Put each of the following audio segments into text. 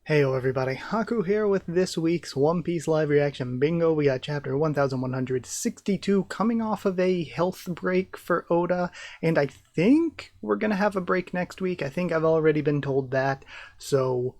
Heyo everybody, Haku here with this week's One Piece live reaction bingo. We got chapter 1162 coming off of a health break for Oda, and I think we're gonna have a break next week. I think I've already been told that, so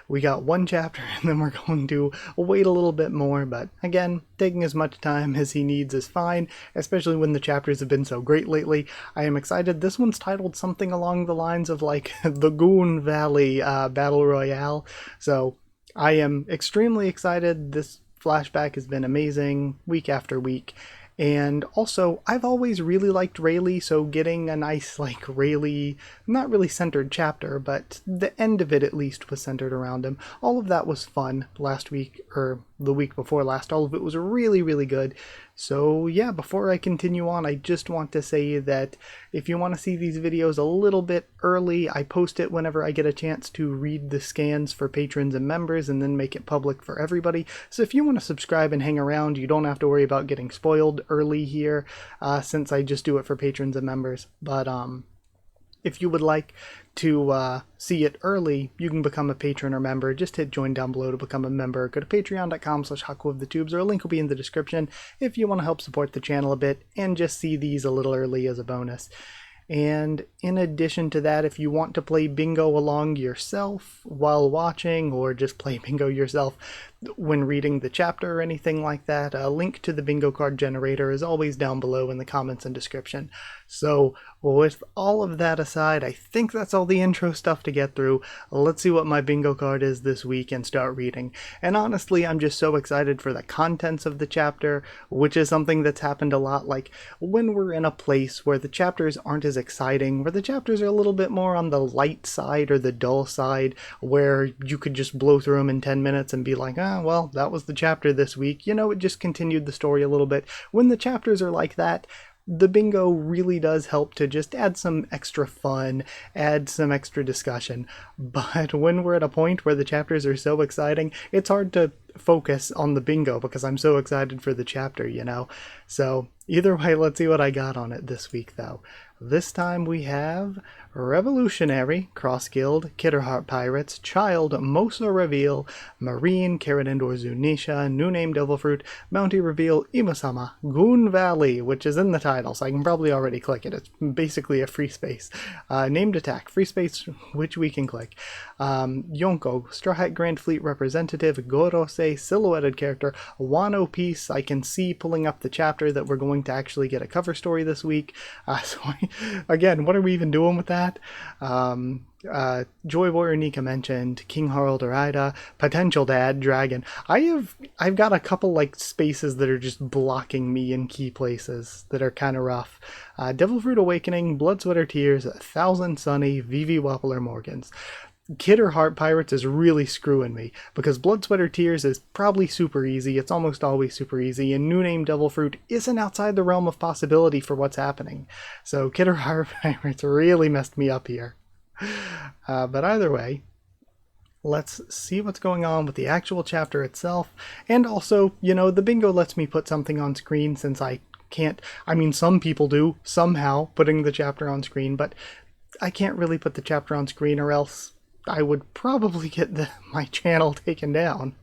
we got one chapter and then we're going to wait a little bit more, but again, taking as much time as he needs is fine, especially when the chapters have been so great lately. I am excited. This one's titled something along the lines of like the Goon Valley Battle Royale, so I am extremely excited. This flashback has been amazing week after week. And also, I've always really liked Rayleigh, so getting a nice, like, Rayleigh, not really centered chapter, but the end of it at least was centered around him. All of that was fun last week, or the week before last. All of it was really, really good. So yeah, before I continue on, I just want to say that if you want to see these videos a little bit early, I post it whenever I get a chance to read the scans for patrons and members and then make it public for everybody. So if you want to subscribe and hang around, you don't have to worry about getting spoiled early here, since I just do it for patrons and members. But if you would like to see it early, you can become a patron or member. Just hit join down below to become a member. Go to patreon.com/HakuOfTheTubes, or a link will be in the description if you want to help support the channel a bit and just see these a little early as a bonus. And in addition to that, if you want to play bingo along yourself while watching, or just play bingo yourself when reading the chapter or anything like that, a link to the bingo card generator is always down below in the comments and description. So with all of that aside, I think that's all the intro stuff to get through. Let's see what my bingo card is this week and start reading. And honestly, I'm just so excited for the contents of the chapter, which is something that's happened a lot. Like when we're in a place where the chapters aren't as exciting, where the chapters are a little bit more on the light side or the dull side, where you could just blow through them in 10 minutes and be like, well, that was the chapter this week. It just continued the story a little bit. When the chapters are like that, the bingo really does help to just add some extra fun, add some extra discussion. But when we're at a point where the chapters are so exciting, it's hard to focus on the bingo because I'm so excited for the chapter, So either way, let's see what I got on it this week, though. This time we have Revolutionary, Cross Guild, Kitterheart Pirates, Child, Mosa Reveal, Marine, Karadan Zunisha, New Name Devil Fruit, Bounty Reveal, Imasama, Goon Valley, which is in the title, so I can probably already click it. It's basically a free space. Named Attack, free space, which we can click. Yonko, Straw Hat Grand Fleet Representative, Gorose, Silhouetted Character, Wano Piece. I can see pulling up the chapter that we're going to actually get a cover story this week. Again, what are we even doing with that? Joy Warrior Nika mentioned, King Harald Araida, Potential Dad, Dragon. I've got a couple like spaces that are just blocking me in key places that are kind of rough. Devil Fruit Awakening, Blood Sweater Tears, 1000 Sunny, Vivi Wappler Morgans. Kitterheart Pirates is really screwing me, because Blood Sweater Tears is probably super easy, it's almost always super easy, and New Name Devil Fruit isn't outside the realm of possibility for what's happening. So Kitterheart Pirates really messed me up here. But either way, let's see what's going on with the actual chapter itself, and also, the bingo lets me put something on screen since I can't, some people do, somehow, putting the chapter on screen, but I can't really put the chapter on screen or else I would probably get my channel taken down.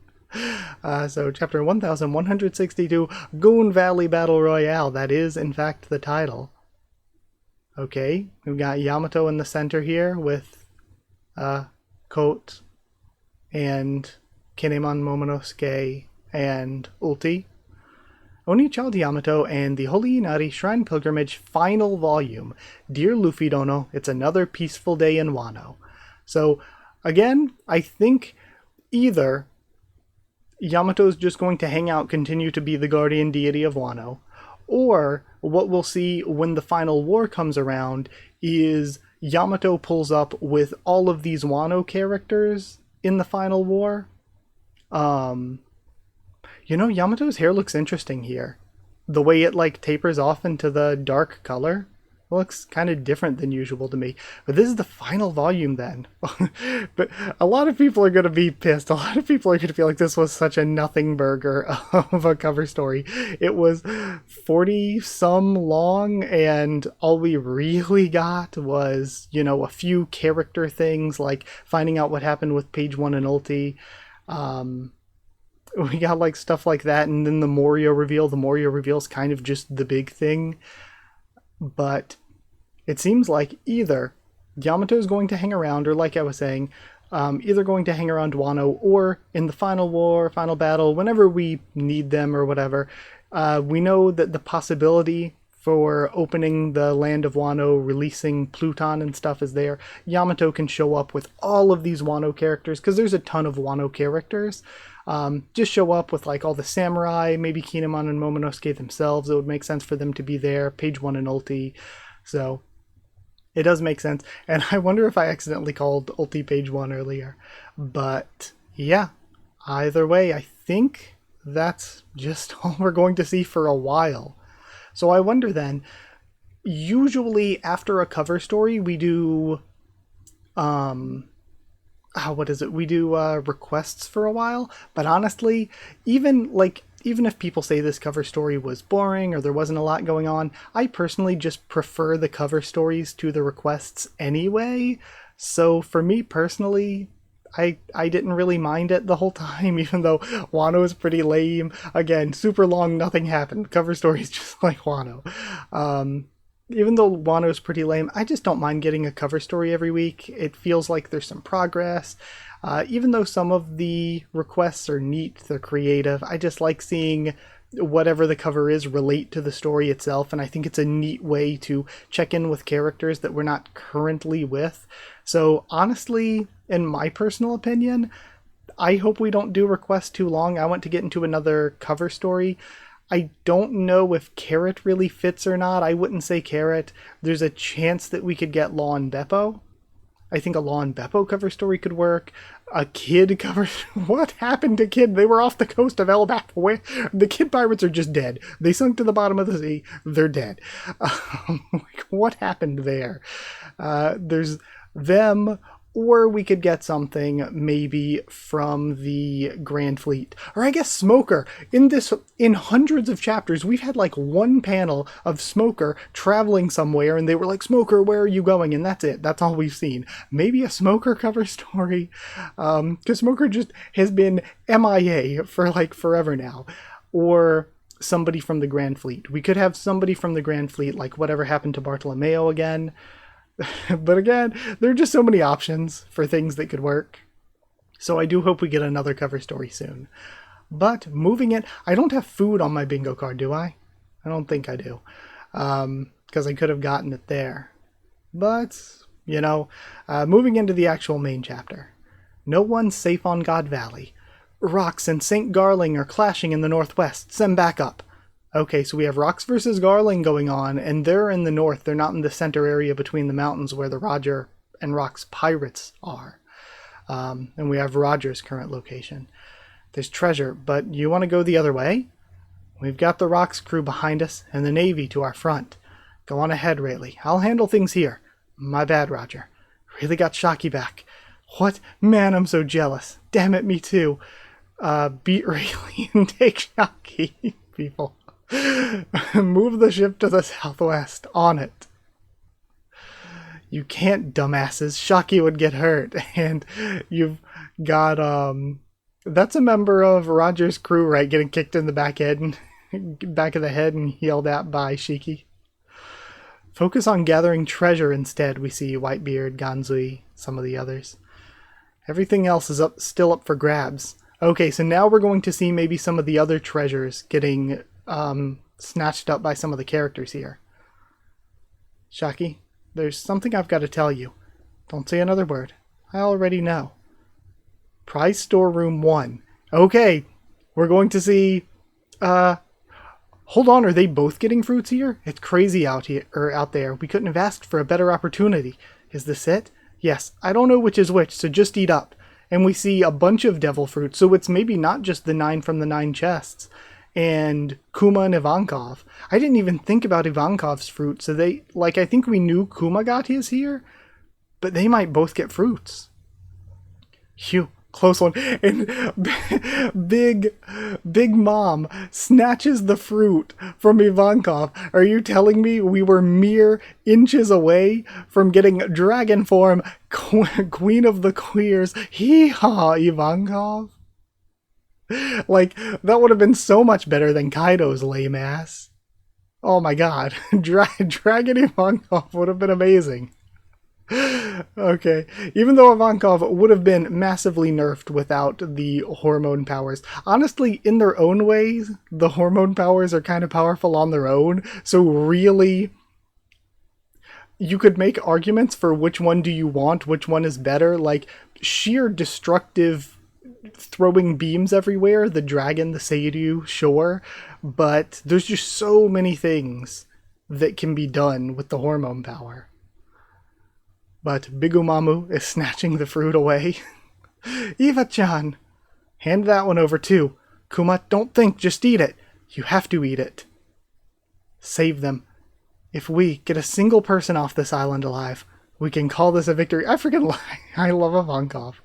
So chapter 1162, Goon Valley Battle Royale. That is, in fact, the title. Okay, we've got Yamato in the center here with Coat and Kinemon Momonosuke and Ulti. Oni Child Yamato and the Holy Inari Shrine Pilgrimage Final Volume. Dear Luffy Dono, it's another peaceful day in Wano. So, again, I think either Yamato's just going to hang out, continue to be the guardian deity of Wano, or what we'll see when the final war comes around is Yamato pulls up with all of these Wano characters in the final war. Yamato's hair looks interesting here. The way it, tapers off into the dark color. looks kind of different than usual to me. But this is the final volume then. But a lot of people are going to be pissed. A lot of people are going to feel like this was such a nothing burger of a cover story. It was 40 some long, and all we really got was, you know, a few character things like finding out what happened with page 1 and Ulti. We got like stuff like that, and then the Morio reveal. The Morio reveal is kind of just the big thing. But it seems like either Yamato is going to hang around, or like I was saying, either going to hang around Wano, or in the final war, final battle, whenever we need them or whatever. We know that the possibility for opening the land of Wano, releasing Pluton and stuff is there. Yamato can show up with all of these Wano characters, because there's a ton of Wano characters. Just show up with like all the samurai, maybe Kinemon and Momonosuke themselves. It would make sense for them to be there. Page 1 and Ulti. So it does make sense. And I wonder if I accidentally called Ulti page 1 earlier. But yeah, either way, I think that's just all we're going to see for a while. So I wonder then, usually after a cover story, we do, we do requests for a while. But honestly, even if people say this cover story was boring or there wasn't a lot going on, I personally just prefer the cover stories to the requests anyway. So for me personally, I didn't really mind it the whole time, even though Wano is pretty lame. Again, super long, nothing happened. Cover stories just like Wano. Even though Wano is pretty lame, I just don't mind getting a cover story every week. It feels like there's some progress. Even though some of the requests are neat, they're creative, I just like seeing whatever the cover is relate to the story itself, and I think it's a neat way to check in with characters that we're not currently with. So honestly, in my personal opinion, I hope we don't do requests too long. I want to get into another cover story. I don't know if Carrot really fits or not. I wouldn't say Carrot. There's a chance that we could get Law and Beppo. I think a Law and Beppo cover story could work. A Kid cover... What happened to Kid? They were off the coast of Elbap. Where? The Kid pirates are just dead. They sunk to the bottom of the sea. They're dead. What happened there? There's them... Or we could get something maybe from the Grand Fleet. Or I guess Smoker. In hundreds of chapters, we've had like one panel of Smoker traveling somewhere, and they were like, Smoker, where are you going? And that's it. That's all we've seen. Maybe a Smoker cover story. Because Smoker just has been MIA for like forever now. Or somebody from the Grand Fleet. We could have somebody from the Grand Fleet, like whatever happened to Bartolomeo again. But again, there are just so many options for things that could work. So I do hope we get another cover story soon. But moving it, I don't have food on my bingo card, do I? I don't think I do. Because I could have gotten it there. But, you know, moving into the actual main chapter. No one's safe on God Valley. Rox and St. Garling are clashing in the northwest. Send back up. Okay, so we have Rox versus Garling going on, and they're in the north. They're not in the center area between the mountains where the Roger and Rox pirates are. And we have Roger's current location. There's treasure, but you want to go the other way? We've got the Rox crew behind us and the Navy to our front. Go on ahead, Rayleigh. I'll handle things here. My bad, Roger. Really got Shocky back. What? Man, I'm so jealous. Damn it, me too. Beat Rayleigh and take Shocky, people. Move the ship to the southwest. On it. You can't, dumbasses. Shocky would get hurt. And you've got, that's a member of Roger's crew, right? Getting kicked in the back of the head and yelled at by Shiki. Focus on gathering treasure instead, we see Whitebeard, Ganzui, some of the others. Everything else is still up for grabs. Okay, so now we're going to see maybe some of the other treasures getting snatched up by some of the characters here. Shocky, there's something I've got to tell you. Don't say another word. I already know. Prize Storeroom 1. Okay, we're going to see... Hold on, are they both getting fruits here? It's crazy out there. We couldn't have asked for a better opportunity. Is this it? Yes, I don't know which is which, so just eat up. And we see a bunch of devil fruit, so it's maybe not just the 9 from the 9 chests. and Kuma and Ivankov. I didn't even think about Ivankov's fruit, so I think we knew Kuma got his here, but they might both get fruits. Phew, close one. And Big Mom snatches the fruit from Ivankov. Are you telling me we were mere inches away from getting dragon form, Queen of the Queers? Hee-haw, Ivankov. Like, that would have been so much better than Kaido's lame ass. Oh my god. Dragon Ivankov would have been amazing. Okay. Even though Ivankov would have been massively nerfed without the hormone powers. Honestly, in their own ways, the hormone powers are kind of powerful on their own. So really, you could make arguments for which one do you want, which one is better. Like, sheer destructive throwing beams everywhere, the dragon, the Seiryu, sure, but there's just so many things that can be done with the hormone power. But Bigumamu is snatching the fruit away. Eva-chan, hand that one over too. Kuma, don't think, just eat it. You have to eat it. Save them. If we get a single person off this island alive, we can call this a victory. I freaking lie. I love Ivankov.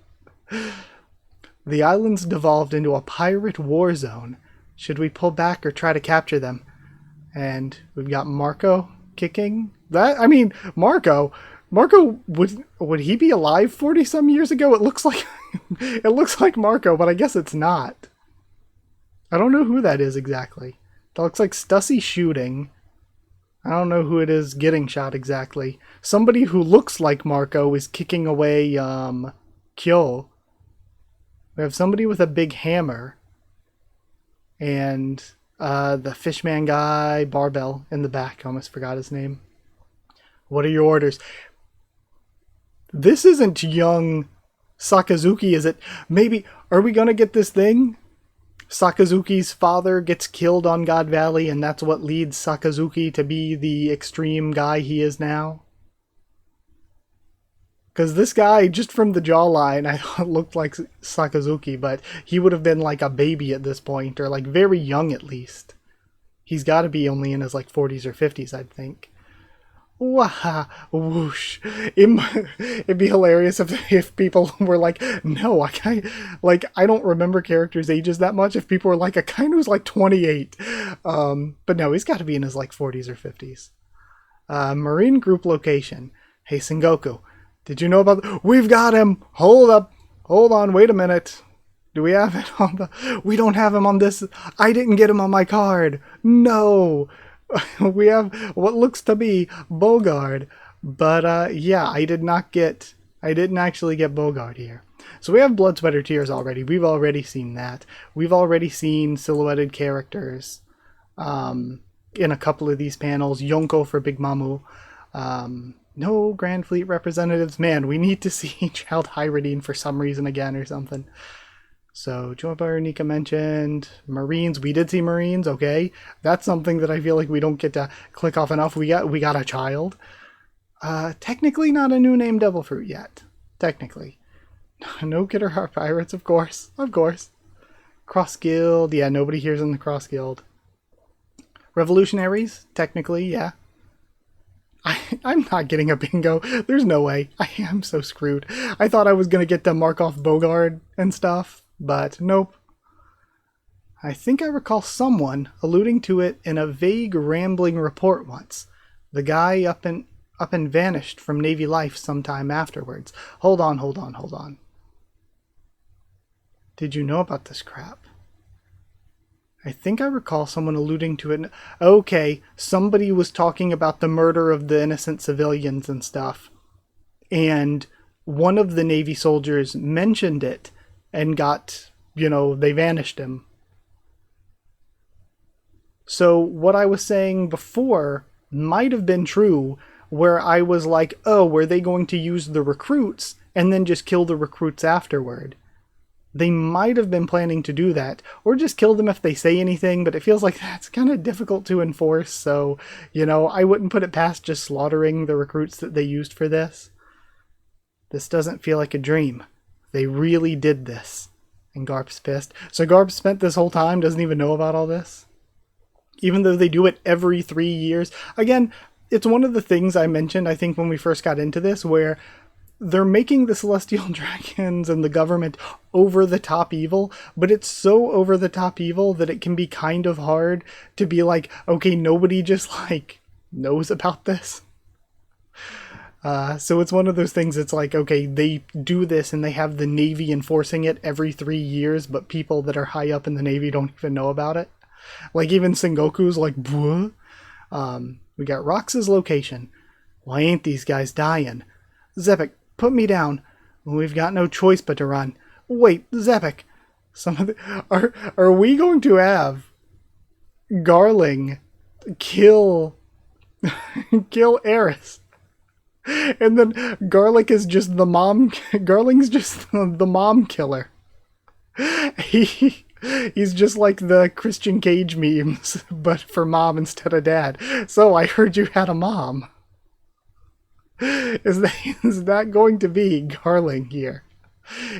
The island's devolved into a pirate war zone. Should we pull back or try to capture them? And we've got Marco kicking. Marco, would he be alive 40 some years ago? It looks like Marco, but I guess it's not. I don't know who that is exactly. That looks like Stussy shooting. I don't know who it is getting shot exactly. Somebody who looks like Marco is kicking away Kyo. We have somebody with a big hammer. And the fishman guy, Barbell, in the back. I almost forgot his name. What are your orders? This isn't young Sakazuki, is it? Maybe, are we gonna get this thing? Sakazuki's father gets killed on God Valley, and that's what leads Sakazuki to be the extreme guy he is now? Because this guy, just from the jawline, I thought looked like Sakazuki, but he would have been like a baby at this point, or like very young at least. He's got to be only in his like 40s or 50s, I'd think. Wah, whoosh. It'd be hilarious if people were like, no, I don't remember characters' ages that much. If people were like, Akaino's like 28. But no, he's got to be in his like 40s or 50s. Marine group location. Hey, Sengoku. Did you know about... We've got him! Hold up! Hold on, wait a minute. Do we have it on the... We don't have him on this... I didn't get him on my card! No! We have what looks to be Bogard. But, yeah, I didn't actually get Bogard here. So we have Blood, Sweat, or Tears already. We've already seen that. We've already seen silhouetted characters in a couple of these panels. Yonko for Big Mamu. No Grand Fleet representatives. Man, we need to see Child Hyridine for some reason again or something. So, Joybar, Nika mentioned. Marines. We did see Marines, okay. That's something that I feel like we don't get to click off enough. We got a child. Technically not a new name Devil Fruit yet. Technically. No Kidder Heart Pirates, of course. Of course. Cross Guild. Yeah, nobody here's in the Cross Guild. Revolutionaries. Technically, yeah. I'm not getting a bingo. There's no way. I am so screwed. I thought I was going to get to mark off Bogard and stuff, but nope. I think I recall someone alluding to it in a vague rambling report once. The guy up and vanished from Navy Life sometime afterwards. Hold on. Did you know about this crap? I think I recall someone alluding to it. Okay, somebody was talking about the murder of the innocent civilians and stuff. And one of the Navy soldiers mentioned it and got, they vanished him. So what I was saying before might have been true, where I was like, oh, were they going to use the recruits and then just kill the recruits afterward? They might have been planning to do that, or just kill them if they say anything, but it feels like that's kind of difficult to enforce, so, I wouldn't put it past just slaughtering the recruits that they used for this. This doesn't feel like a dream. They really did this. And Garp's pissed. So Garp spent this whole time, doesn't even know about all this? Even though they do it every 3 years. Again, it's one of the things I mentioned, I think, when we first got into this, where they're making the Celestial Dragons and the government over-the-top evil, but it's so over-the-top evil that it can be kind of hard to be like, okay, nobody just, like, knows about this. So it's one of those things, it's like, okay, they do this and they have the Navy enforcing it every 3 years, but people that are high up in the Navy don't even know about it. Like, even Sengoku's like, buh. We got Rox's location. Why ain't these guys dying? Zepik, put me down. We've got no choice but to run. Wait, Zepik. Are we going to have Garling kill Eris? And then Garlic is just the mom. Garling's just the mom killer. He's just like the Christian Cage memes, but for mom instead of dad. So I heard you had a mom. Is that going to be Garling here?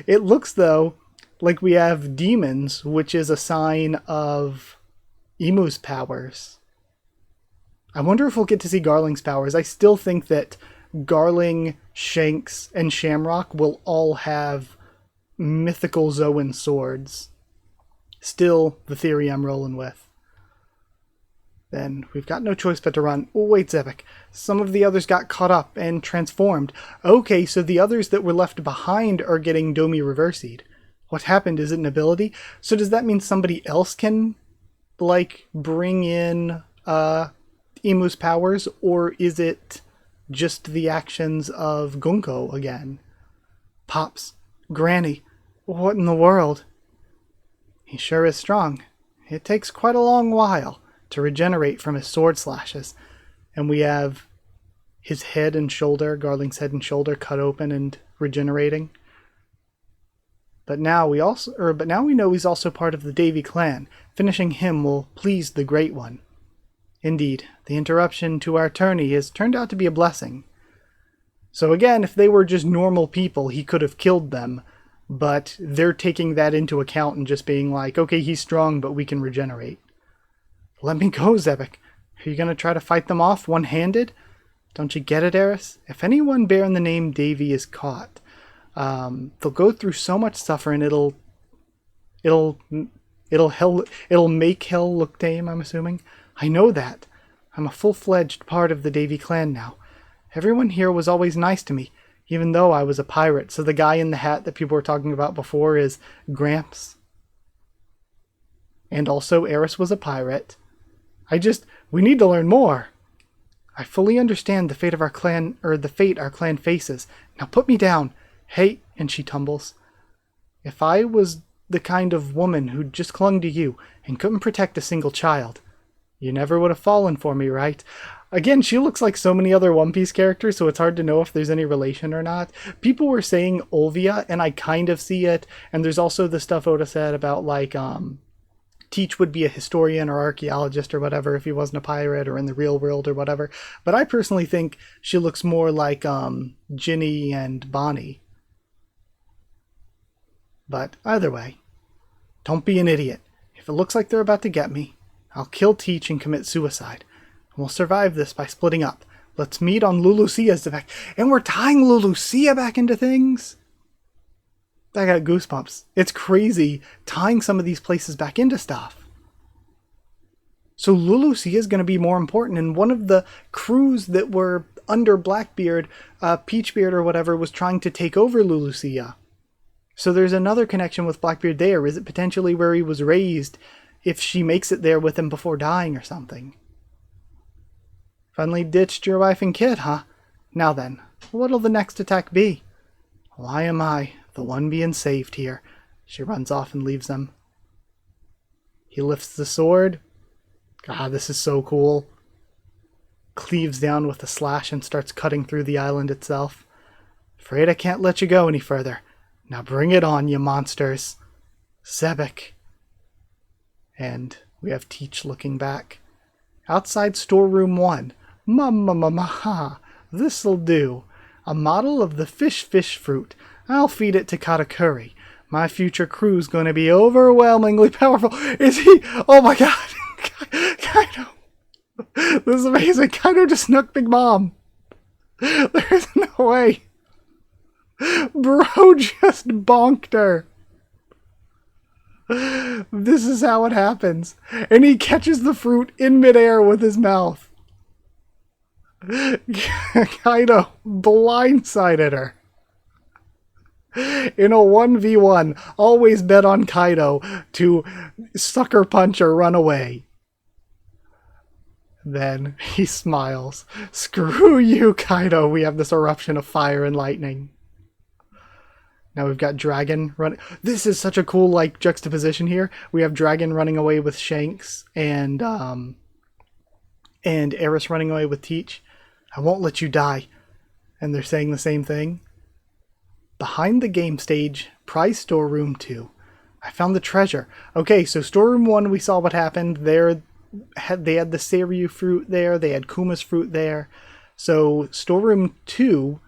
It looks, though, like we have demons, which is a sign of Imu's powers. I wonder if we'll get to see Garling's powers. I still think that Garling, Shanks, and Shamrock will all have mythical Zoan swords. Still the theory I'm rolling with. Then we've got no choice but to run. Oh, wait, Zepik. Some of the others got caught up and transformed. Okay, so the others that were left behind are getting Domi Reversied. What happened? Is it an ability? So does that mean somebody else can, like, bring in Imu's powers? Or is it just the actions of Gunko again? Pops. Granny. What in the world? He sure is strong. It takes quite a long while to regenerate from his sword slashes. And we have his head and shoulder, Garling's head and shoulder, cut open and regenerating. But now we know he's also part of the Davy clan. Finishing him will please the Great One. Indeed, the interruption to our tourney has turned out to be a blessing. So again, if they were just normal people, he could have killed them. But they're taking that into account and just being like, okay, he's strong, but we can regenerate. Let me go, Zepik. Are you going to try to fight them off one-handed? Don't you get it, Eris? If anyone bearing the name Davy is caught, they'll go through so much suffering, it'll make hell look tame, I'm assuming. I know that. I'm a full-fledged part of the Davy clan now. Everyone here was always nice to me, even though I was a pirate. So the guy in the hat that people were talking about before is Gramps. And also Eris was a pirate. We need to learn more. I fully understand the fate of our clan, or the fate our clan faces. Now put me down. Hey, and she tumbles. If I was the kind of woman who just clung to you and couldn't protect a single child, you never would have fallen for me, right? Again, she looks like so many other One Piece characters, so it's hard to know if there's any relation or not. People were saying Olvia, and I kind of see it. And there's also the stuff Oda said about, like, Teach would be a historian or archaeologist or whatever if he wasn't a pirate or in the real world or whatever. But I personally think she looks more like Ginny and Bonnie. But either way, don't be an idiot. If it looks like they're about to get me, I'll kill Teach and commit suicide. We'll survive this by splitting up. Let's meet on Lulusia's back. And we're tying Lulusia back into things? I got goosebumps. It's crazy tying some of these places back into stuff. So Lulusia is going to be more important. And one of the crews that were under Blackbeard, Peachbeard or whatever, was trying to take over Lulusia. So there's another connection with Blackbeard there. Is it potentially where he was raised if she makes it there with him before dying or something? Finally ditched your wife and kid, huh? Now then, what'll the next attack be? Why am I the one being saved here? She runs off and leaves them. He lifts the sword. God, this is so cool. Cleaves down with a slash and starts cutting through the island itself. Afraid I can't let you go any further. Now bring it on, you monsters. Zebek. And we have Teach looking back. Outside storeroom 1. Ma, this'll do. A model of the fish fruit. I'll feed it to Katakuri. My future crew's gonna be overwhelmingly powerful. Is he? Oh my god. Kaido. This is amazing. Kaido just snuck Big Mom. There's no way. Bro just bonked her. This is how it happens. And he catches the fruit in midair with his mouth. Kaido blindsided her. In a 1v1, always bet on Kaido to sucker punch or run away. Then he smiles. Screw you, Kaido. We have this eruption of fire and lightning. Now we've got Dragon running. This is such a cool like juxtaposition here. We have Dragon running away with Shanks and Eris running away with Teach. I won't let you die. And they're saying the same thing. Behind the game stage, prize storeroom 2. I found the treasure. Okay, so storeroom 1, we saw what happened. They had the Seiryu fruit there. They had Kuma's fruit there. So storeroom 2,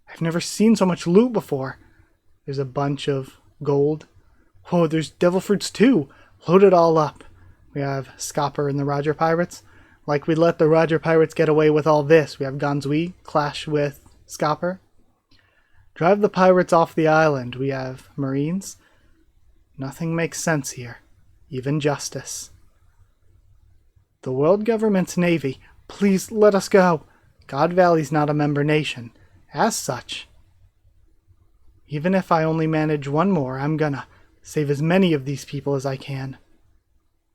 I've never seen so much loot before. There's a bunch of gold. Whoa, there's devil fruits too. Load it all up. We have Scopper and the Roger Pirates. Like we let the Roger Pirates get away with all this. We have Ganzui clash with Scopper. Drive the pirates off the island. We have Marines. Nothing makes sense here. Even justice. The world government's navy. Please let us go. God Valley's not a member nation. As such, even if I only manage one more, I'm gonna save as many of these people as I can.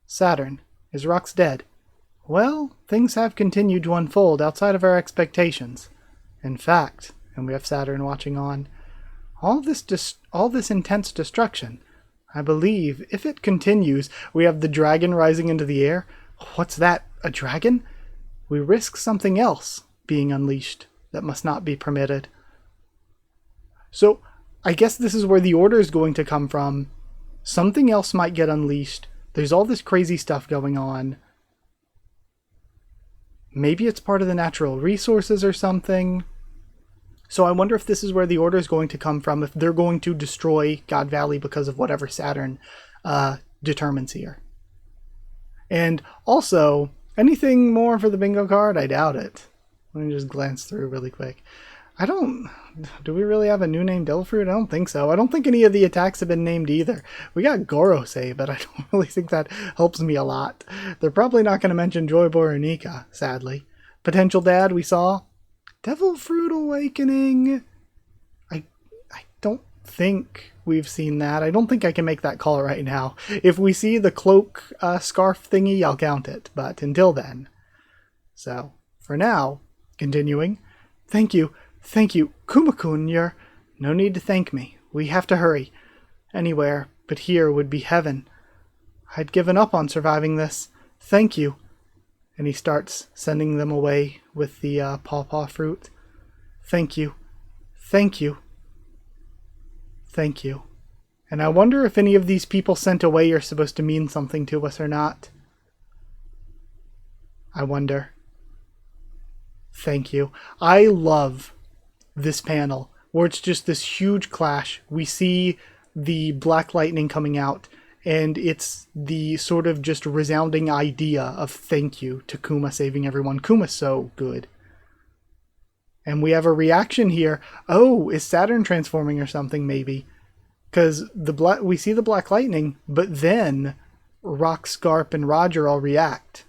Saturn. Is Rox dead? Well, things have continued to unfold outside of our expectations. In fact, and we have Saturn watching on, all this intense destruction, I believe, if it continues, we have the dragon rising into the air. What's that? A dragon? We risk something else being unleashed that must not be permitted. So, I guess this is where the order is going to come from. Something else might get unleashed. There's all this crazy stuff going on. Maybe it's part of the natural resources or something. So I wonder if this is where the order is going to come from, if they're going to destroy God Valley because of whatever Saturn determines here. And also, anything more for the bingo card? I doubt it. Let me just glance through really quick. Do we really have a new name Devil Fruit? I don't think so. I don't think any of the attacks have been named either. We got Gorosei, but I don't really think that helps me a lot. They're probably not going to mention Joy Boy or Nika, sadly. Potential Dad, we saw. Devil Fruit Awakening. I don't think we've seen that. I don't think I can make that call right now. If we see the cloak scarf thingy, I'll count it. But until then. So, for now, continuing. Thank you. Thank you. Kuma-kun, you're... No need to thank me. We have to hurry. Anywhere but here would be heaven. I'd given up on surviving this. Thank you. And he starts sending them away with the pawpaw fruit. Thank you. Thank you. Thank you. And I wonder if any of these people sent away are supposed to mean something to us or not. I wonder. Thank you. I love this panel where it's just this huge clash. We see the black lightning coming out, and it's the sort of just resounding idea of thank you to Kuma saving everyone. Kuma's so good. And we have a reaction here. Oh, is Saturn transforming or something maybe? Because we see the black lightning, but then Rock, Scarp, and Roger all react.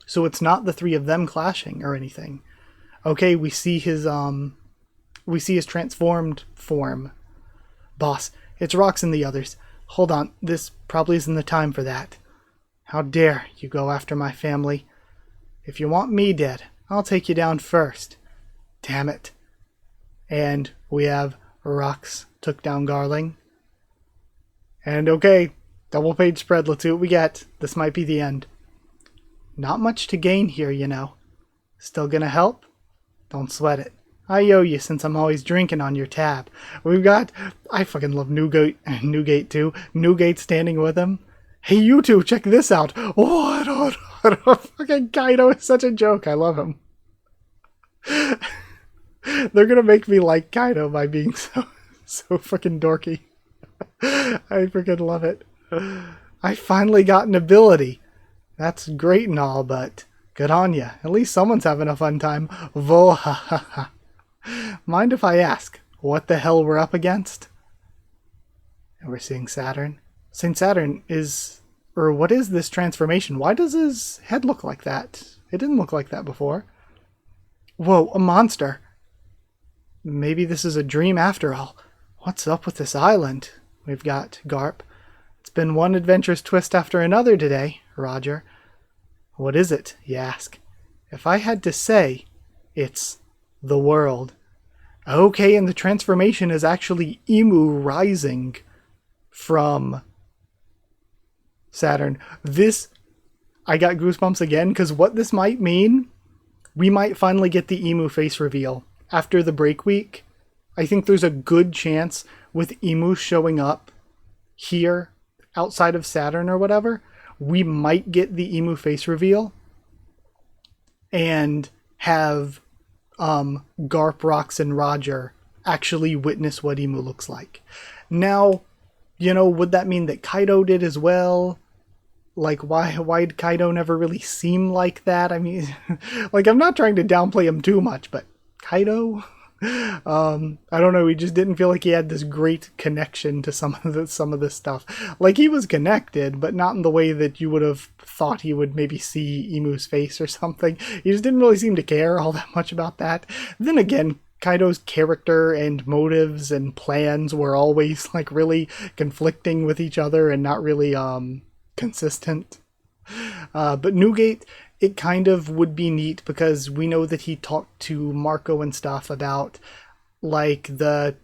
So it's not the three of them clashing or anything. Okay, we see his transformed form. Boss, it's Rox and the others. Hold on, this probably isn't the time for that. How dare you go after my family? If you want me dead, I'll take you down first. Damn it. And we have Rox took down Garling. And okay, double page spread, let's see what we get. This might be the end. Not much to gain here, you know. Still gonna help? Don't sweat it. I owe you since I'm always drinking on your tab. We've got... I fucking love Newgate too. Newgate standing with him. Hey, you two, check this out. What? Fucking Kaido is such a joke. I love him. They're gonna make me like Kaido by being so fucking dorky. I freaking love it. I finally got an ability. That's great and all, but good on ya. At least someone's having a fun time. Vohahaha. Mind if I ask what the hell we're up against? And we're seeing Saturn. St. Saturn is... Or what is this transformation? Why does his head look like that? It didn't look like that before. Whoa, a monster. Maybe this is a dream after all. What's up with this island? We've got Garp. It's been one adventurous twist after another today, Roger. What is it, you ask? If I had to say, it's the world. Okay, and the transformation is actually Emu rising from Saturn. This, I got goosebumps again, because what this might mean, we might finally get the Emu face reveal after the break week. I think there's a good chance with Emu showing up here outside of Saturn or whatever, we might get the Emu face reveal and have Garp, Rox, and Roger actually witness what Emu looks like. Now, you know, would that mean that Kaido did as well? Like, why did Kaido never really seem like that? I mean, like, I'm not trying to downplay him too much, but Kaido? I don't know, he just didn't feel like he had this great connection to some of this stuff. Like, he was connected, but not in the way that you would have thought he would maybe see Emu's face or something. He just didn't really seem to care all that much about that. Then again, Kaido's character and motives and plans were always like really conflicting with each other and not really consistent. But Newgate, it kind of would be neat because we know that he talked to Marco and stuff about like the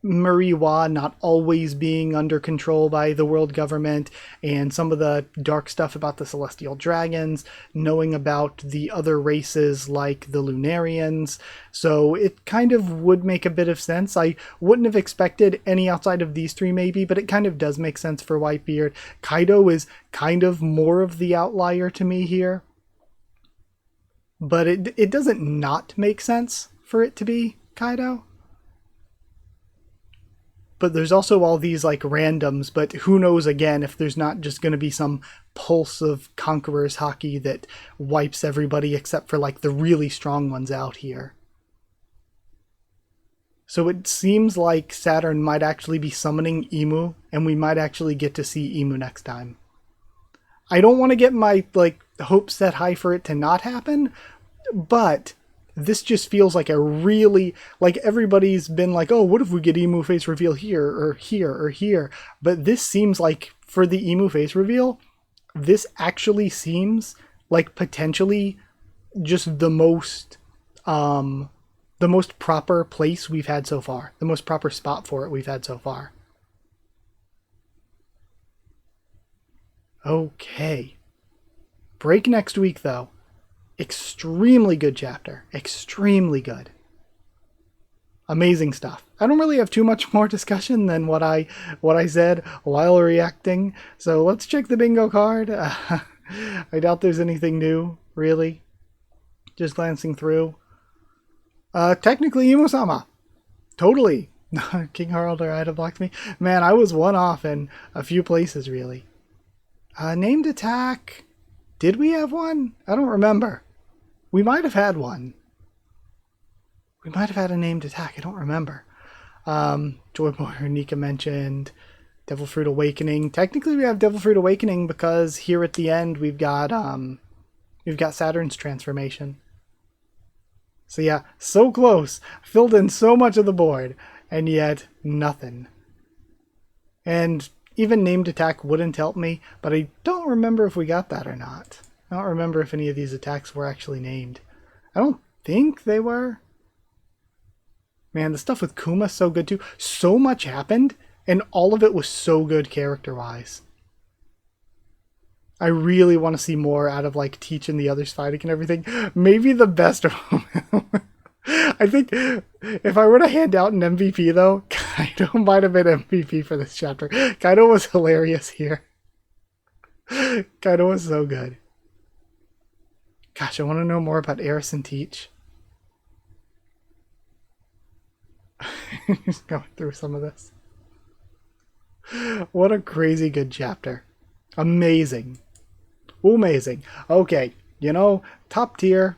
Muriwa not always being under control by the world government, and some of the dark stuff about the celestial dragons, knowing about the other races like the Lunarians. So it kind of would make a bit of sense. I wouldn't have expected any outside of these three maybe, but it kind of does make sense for Whitebeard. Kaido is kind of more of the outlier to me here, but it doesn't not make sense for it to be Kaido. But there's also all these like randoms, but who knows again if there's not just going to be some pulse of Conqueror's Haki that wipes everybody except for like the really strong ones out here. So it seems like Saturn might actually be summoning Emu, and we might actually get to see Emu next time. I don't want to get my like hopes set high for it to not happen, but this just feels like a really, like everybody's been like, oh, what if we get Emu face reveal here or here or here? But this seems like for the Emu face reveal, this actually seems like potentially just the most proper place we've had so far. The most proper spot for it we've had so far. Okay. Break next week though. Extremely good chapter. Extremely good. Amazing stuff. I don't really have too much more discussion than what I said while reacting. So let's check the bingo card. I doubt there's anything new, really. Just glancing through. Technically Imo-sama. Totally. King Harald or Ida blocked me. Man, I was one off in a few places, really. Named attack. Did we have one? I don't remember. We might have had one. We might have had a named attack. I don't remember. Joy Boy or Nika mentioned Devil Fruit Awakening. Technically, we have Devil Fruit Awakening because here at the end we've got Saturn's transformation. So yeah, so close. Filled in so much of the board, and yet nothing. And even named attack wouldn't help me, but I don't remember if we got that or not. I don't remember if any of these attacks were actually named. I don't think they were. Man, the stuff with Kuma's so good too. So much happened, and all of it was so good character-wise. I really want to see more out of like Teach and the others fighting and everything. Maybe the best of them. I think if I were to hand out an MVP though, Kaido might have been MVP for this chapter. Kaido was hilarious here. Kaido was so good. Gosh, I want to know more about Eris and Teach. Just going through some of this. What a crazy good chapter. Amazing. Amazing. Okay, top tier.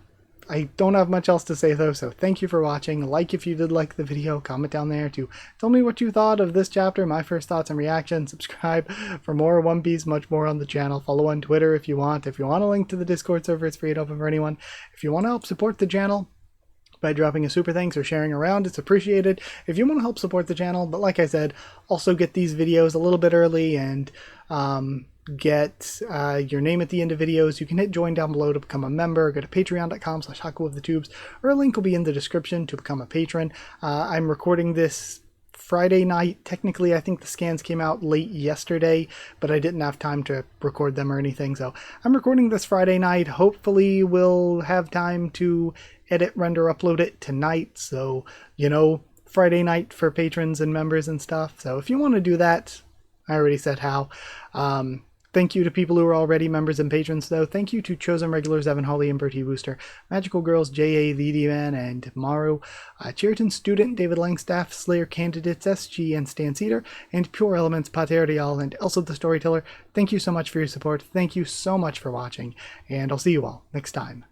I don't have much else to say though, so thank you for watching. Like if you did like the video, comment down there to tell me what you thought of this chapter, my first thoughts and reactions. Subscribe for more One Piece, much more on the channel. Follow on Twitter if you want. If you want a link to the Discord server, it's free and open for anyone. If you want to help support the channel by dropping a super thanks or sharing around, it's appreciated. If you want to help support the channel, but like I said, also get these videos a little bit early and get your name at the end of videos, you can hit join down below to become a member. Go to patreon.com/HakuOfTheTubes, or a link will be in the description to become a patron. I'm recording this Friday night. Technically, I think the scans came out late yesterday, but I didn't have time to record them or anything, so I'm recording this Friday night. Hopefully we'll have time to edit, render, upload it tonight, so, Friday night for patrons and members and stuff. So if you want to do that, I already said how. Thank you to people who are already members and patrons, though. Thank you to Chosen Regulars Evan Hawley and Bertie Wooster, Magical Girls J.A. the D-Man and Maru, Cheriton Student David Langstaff, Slayer Candidates SG and Stan Cedar, and Pure Elements Pater Dial and Elsa the Storyteller. Thank you so much for your support. Thank you so much for watching, and I'll see you all next time.